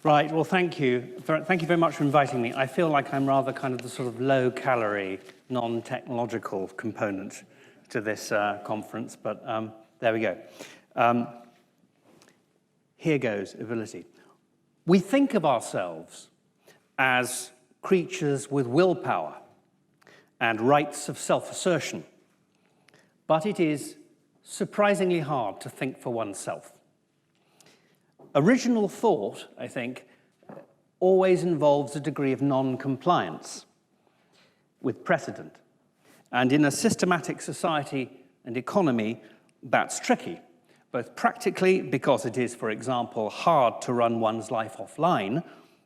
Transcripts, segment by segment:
Right, well, thank you. Thank you very much for inviting me. I feel like I'm rather kind of the sort of low-calorie, non-technological component to this conference, but there we go. Here goes, ability. We think of ourselves as creatures with willpower and rights of self-assertion, but it is surprisingly hard to think for oneself. Original thought, I think, always involves a degree of non-compliance with precedent. And in a systematic society and economy, that's tricky, both practically because it is, for example, hard to run one's life offline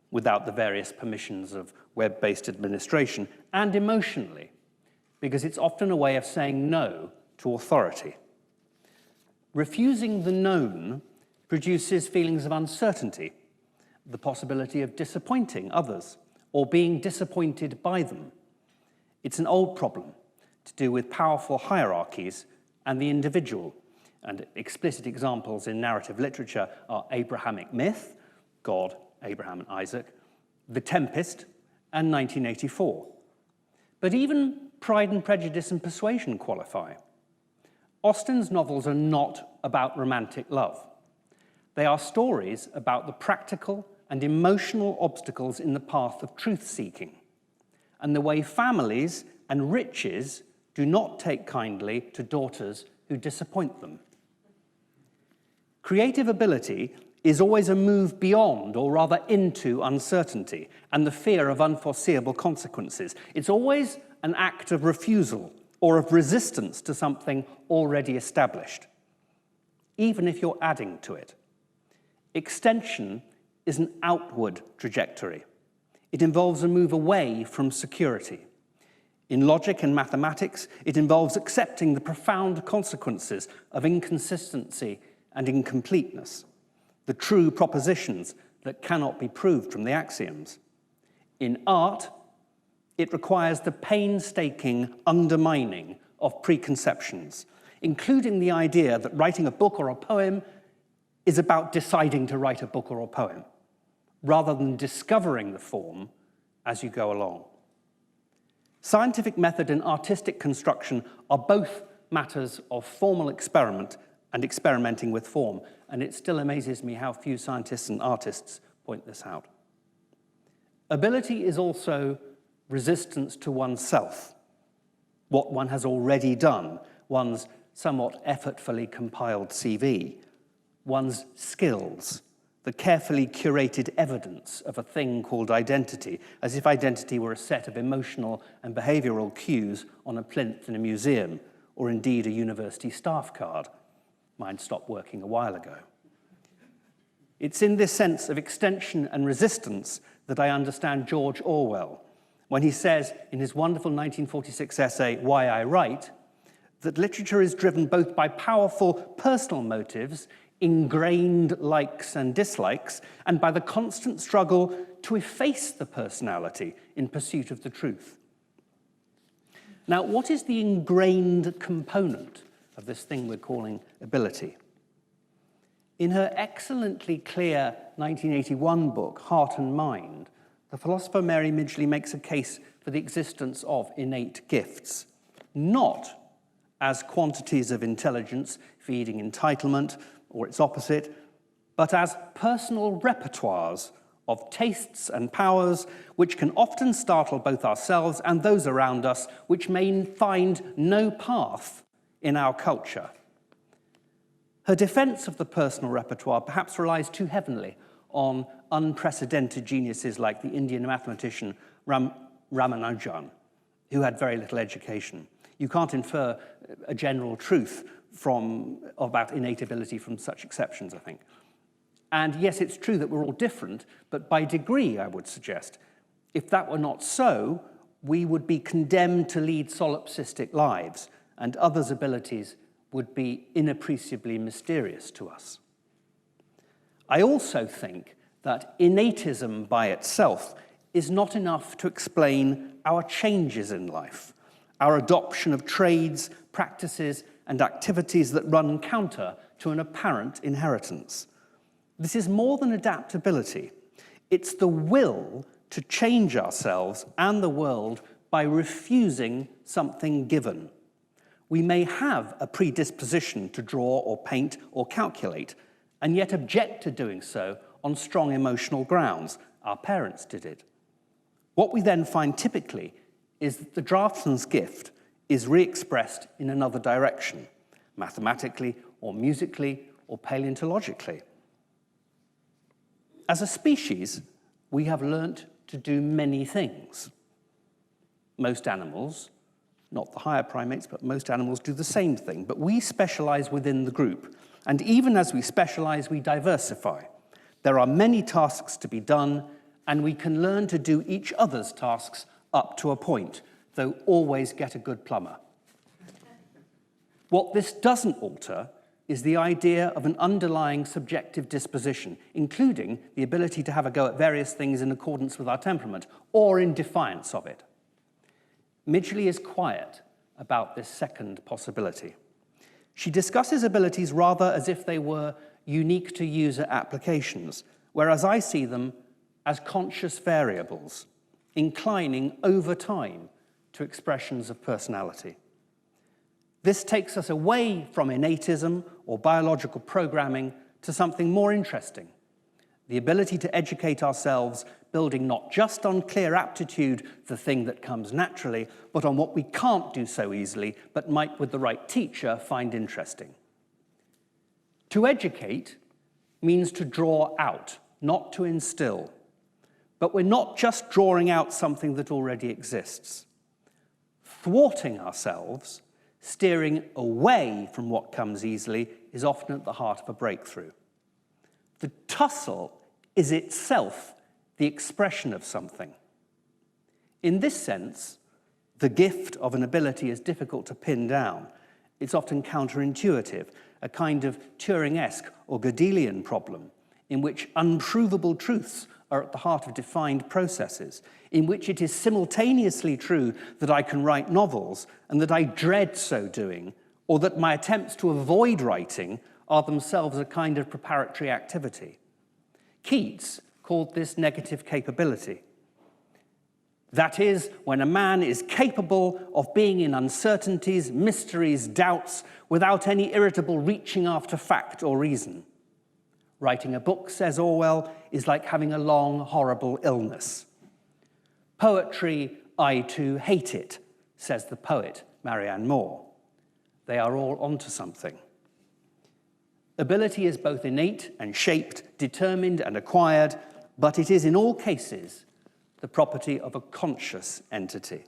without the various permissions of web-based administration, and emotionally, because it's often a way of saying no to authority. Refusing the known produces feelings of uncertainty, the possibility of disappointing others or being disappointed by them. It's an old problem to do with powerful hierarchies and the individual, and explicit examples in narrative literature are Abrahamic myth, God, Abraham and Isaac, The Tempest, and 1984. But even Pride and Prejudice and Persuasion qualify. Austen's novels are not about romantic love. They are stories about the practical and emotional obstacles in the path of truth-seeking, and the way families and riches do not take kindly to daughters who disappoint them. Creative ability is always a move beyond, or rather into, uncertainty and the fear of unforeseeable consequences. It's always an act of refusal or of resistance to something already established, even if you're adding to it. Extension is an outward trajectory. It involves a move away from security. In logic and mathematics, it involves accepting the profound consequences of inconsistency and incompleteness, the true propositions that cannot be proved from the axioms. In art, it requires the painstaking undermining of preconceptions, including the idea that writing a book or a poem is about deciding to write a book or a poem, rather than discovering the form as you go along. Scientific method and artistic construction are both matters of formal experiment and experimenting with form, and it still amazes me how few scientists and artists point this out. Ability is also resistance to oneself, what one has already done, one's somewhat effortfully compiled CV, one's skills, the carefully curated evidence of a thing called identity, as if identity were a set of emotional and behavioral cues on a plinth in a museum, or indeed a university staff card. Mine stopped working a while ago. It's in this sense of extension and resistance that I understand George Orwell, when he says in his wonderful 1946 essay, Why I Write, that literature is driven both by powerful personal motives, ingrained likes and dislikes, and by the constant struggle to efface the personality in pursuit of the truth. Now, what is the ingrained component of this thing we're calling ability? In her excellently clear 1981 book, Heart and Mind, the philosopher Mary Midgley makes a case for the existence of innate gifts, not as quantities of intelligence feeding entitlement, or its opposite, but as personal repertoires of tastes and powers which can often startle both ourselves and those around us, which may find no path in our culture. Her defense of the personal repertoire perhaps relies too heavily on unprecedented geniuses like the Indian mathematician Ramanujan, who had very little education. You can't infer a general truth about innate ability from such exceptions, I think. And yes, it's true that we're all different, but by degree, I would suggest. If that were not so, we would be condemned to lead solipsistic lives, and others' abilities would be inappreciably mysterious to us. I also think that innatism by itself is not enough to explain our changes in life, our adoption of trades, practices, and activities that run counter to an apparent inheritance. This is more than adaptability. It's the will to change ourselves and the world by refusing something given. We may have a predisposition to draw or paint or calculate, and yet object to doing so on strong emotional grounds. Our parents did it. What we then find typically is that the draftsman's gift is re-expressed in another direction, mathematically or musically or paleontologically. As a species, we have learnt to do many things. Most animals, not the higher primates, but most animals do the same thing, but we specialize within the group. And even as we specialize, we diversify. There are many tasks to be done, and we can learn to do each other's tasks up to a point, though always get a good plumber. What this doesn't alter is the idea of an underlying subjective disposition, including the ability to have a go at various things in accordance with our temperament, or in defiance of it. Midgley is quiet about this second possibility. She discusses abilities rather as if they were unique to user applications, whereas I see them as conscious variables, inclining over time to expressions of personality. This takes us away from innatism or biological programming to something more interesting, the ability to educate ourselves, building not just on clear aptitude, the thing that comes naturally, but on what we can't do so easily, but might, with the right teacher, find interesting. To educate means to draw out, not to instill. But we're not just drawing out something that already exists. Thwarting ourselves, steering away from what comes easily, is often at the heart of a breakthrough. The tussle is itself the expression of something. In this sense, the gift of an ability is difficult to pin down. It's often counterintuitive, a kind of Turing-esque or Gödelian problem, in which unprovable truths are at the heart of defined processes, in which it is simultaneously true that I can write novels and that I dread so doing, or that my attempts to avoid writing are themselves a kind of preparatory activity. Keats called this negative capability. That is, when a man is capable of being in uncertainties, mysteries, doubts, without any irritable reaching after fact or reason. Writing a book, says Orwell, is like having a long, horrible illness. Poetry, I too hate it, says the poet Marianne Moore. They are all onto something. Ability is both innate and shaped, determined and acquired, but it is in all cases the property of a conscious entity.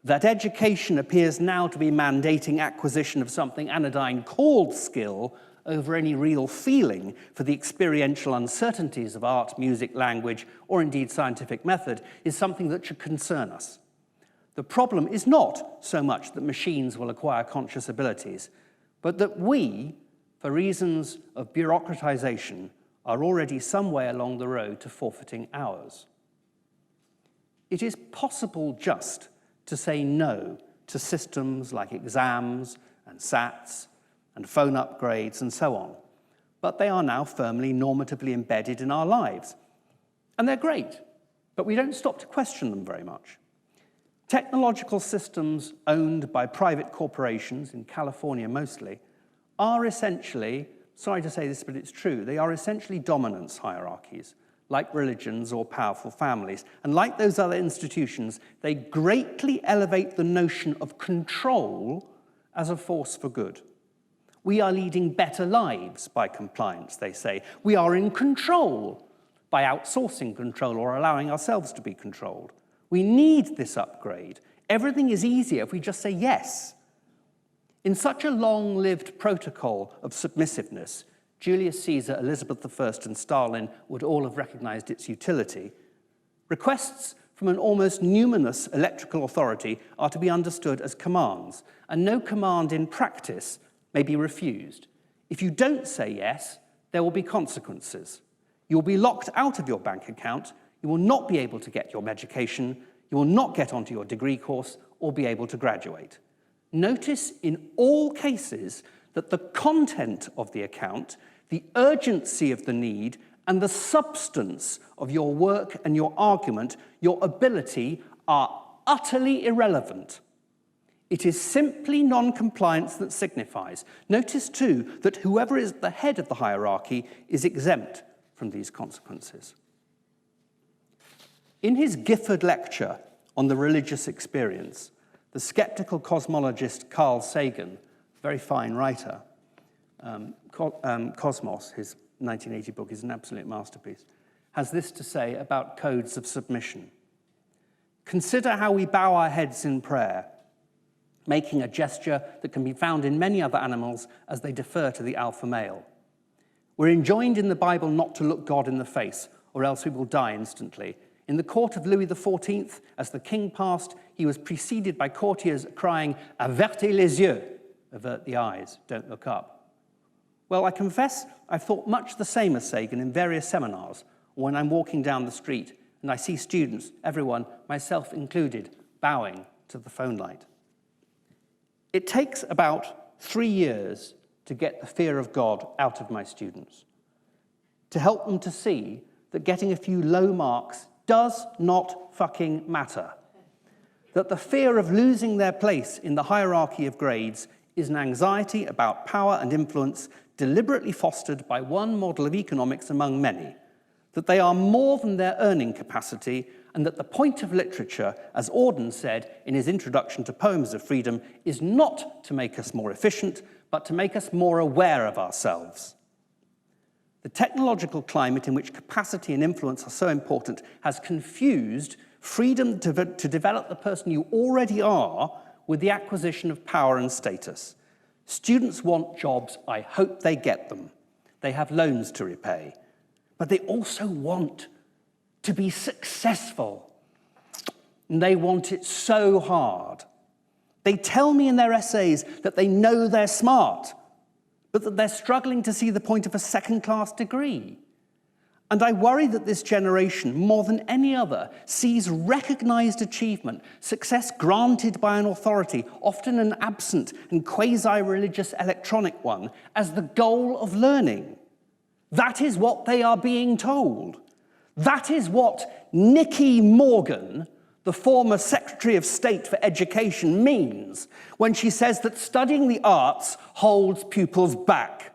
That education appears now to be mandating acquisition of something anodyne called skill over any real feeling for the experiential uncertainties of art, music, language, or indeed scientific method is something that should concern us. The problem is not so much that machines will acquire conscious abilities, but that we, for reasons of bureaucratization, are already some way along the road to forfeiting ours. It is possible just to say no to systems like exams and SATs and phone upgrades and so on, but they are now firmly normatively embedded in our lives. And they're great, but we don't stop to question them very much. Technological systems owned by private corporations, in California mostly, are essentially, sorry to say this, but it's true, they are essentially dominance hierarchies, like religions or powerful families. And like those other institutions, they greatly elevate the notion of control as a force for good. We are leading better lives by compliance, they say. We are in control by outsourcing control or allowing ourselves to be controlled. We need this upgrade. Everything is easier if we just say yes. In such a long-lived protocol of submissiveness, Julius Caesar, Elizabeth I, and Stalin would all have recognized its utility. Requests from an almost numinous electrical authority are to be understood as commands, and no command in practice may be refused. If you don't say yes, there will be consequences. You will be locked out of your bank account, you will not be able to get your education, you will not get onto your degree course or be able to graduate. Notice in all cases that the content of the account, the urgency of the need, and the substance of your work and your argument, your ability, are utterly irrelevant. It is simply non-compliance that signifies. Notice, too, that whoever is at the head of the hierarchy is exempt from these consequences. In his Gifford lecture on the religious experience, the skeptical cosmologist Carl Sagan, very fine writer, Cosmos, his 1980 book, is an absolute masterpiece, has this to say about codes of submission. Consider how we bow our heads in prayer, making a gesture that can be found in many other animals as they defer to the alpha male. We're enjoined in the Bible not to look God in the face, or else we will die instantly. In the court of Louis XIV, as the king passed, he was preceded by courtiers crying, "Avertez les yeux," avert the eyes, don't look up. Well, I confess I've thought much the same as Sagan in various seminars, or when I'm walking down the street and I see students, everyone, myself included, bowing to the phone light. It takes about 3 years to get the fear of God out of my students, to help them to see that getting a few low marks does not fucking matter, that the fear of losing their place in the hierarchy of grades is an anxiety about power and influence deliberately fostered by one model of economics among many, that they are more than their earning capacity, and that the point of literature, as Auden said in his introduction to Poems of Freedom, is not to make us more efficient, but to make us more aware of ourselves. The technological climate in which capacity and influence are so important has confused freedom to develop the person you already are with the acquisition of power and status. Students want jobs. I hope they get them. They have loans to repay. But they also want to be successful. And they want it so hard. They tell me in their essays that they know they're smart, but that they're struggling to see the point of a second-class degree. And I worry that this generation, more than any other, sees recognized achievement, success granted by an authority, often an absent and quasi-religious electronic one, as the goal of learning. That is what they are being told. That is what Nicky Morgan, the former Secretary of State for Education, means when she says that studying the arts holds pupils back.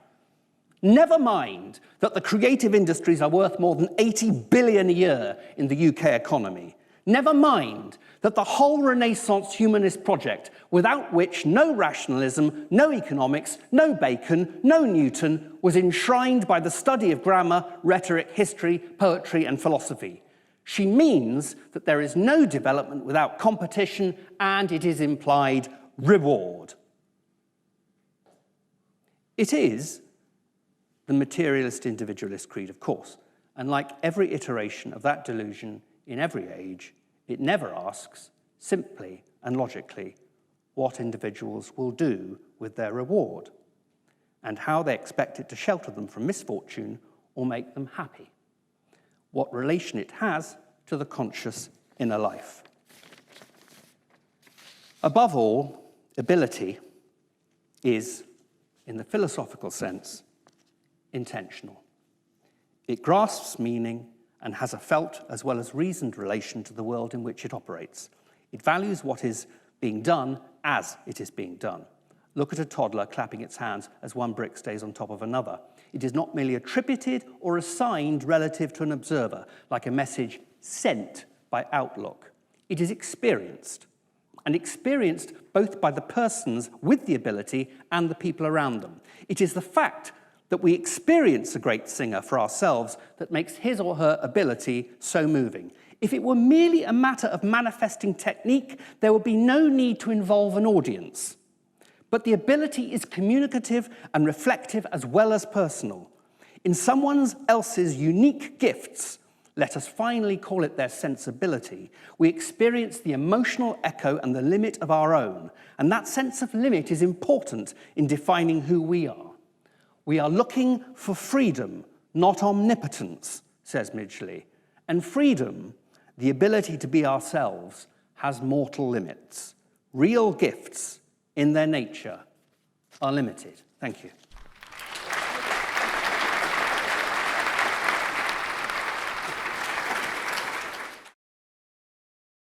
Never mind that the creative industries are worth more than 80 billion a year in the UK economy. Never mind that the whole Renaissance humanist project, without which no rationalism, no economics, no Bacon, no Newton, was enshrined by the study of grammar, rhetoric, history, poetry, and philosophy. She means that there is no development without competition, and it is implied reward. It is the materialist individualist creed, of course, and like every iteration of that delusion in every age, it never asks, simply and logically, what individuals will do with their reward, and how they expect it to shelter them from misfortune or make them happy, what relation it has to the conscious inner life. Above all, ability is, in the philosophical sense, intentional. It grasps meaning and has a felt as well as reasoned relation to the world in which it operates. It values what is being done as it is being done. Look at a toddler clapping its hands as one brick stays on top of another. It is not merely attributed or assigned relative to an observer, like a message sent by Outlook. It is experienced, and experienced both by the persons with the ability and the people around them. It is the fact that we experience a great singer for ourselves that makes his or her ability so moving. If it were merely a matter of manifesting technique, there would be no need to involve an audience. But the ability is communicative and reflective as well as personal. In someone else's unique gifts, let us finally call it their sensibility, we experience the emotional echo and the limit of our own. And that sense of limit is important in defining who we are. We are looking for freedom, not omnipotence, says Midgley. And freedom, the ability to be ourselves, has mortal limits. Real gifts, in their nature, are limited. Thank you.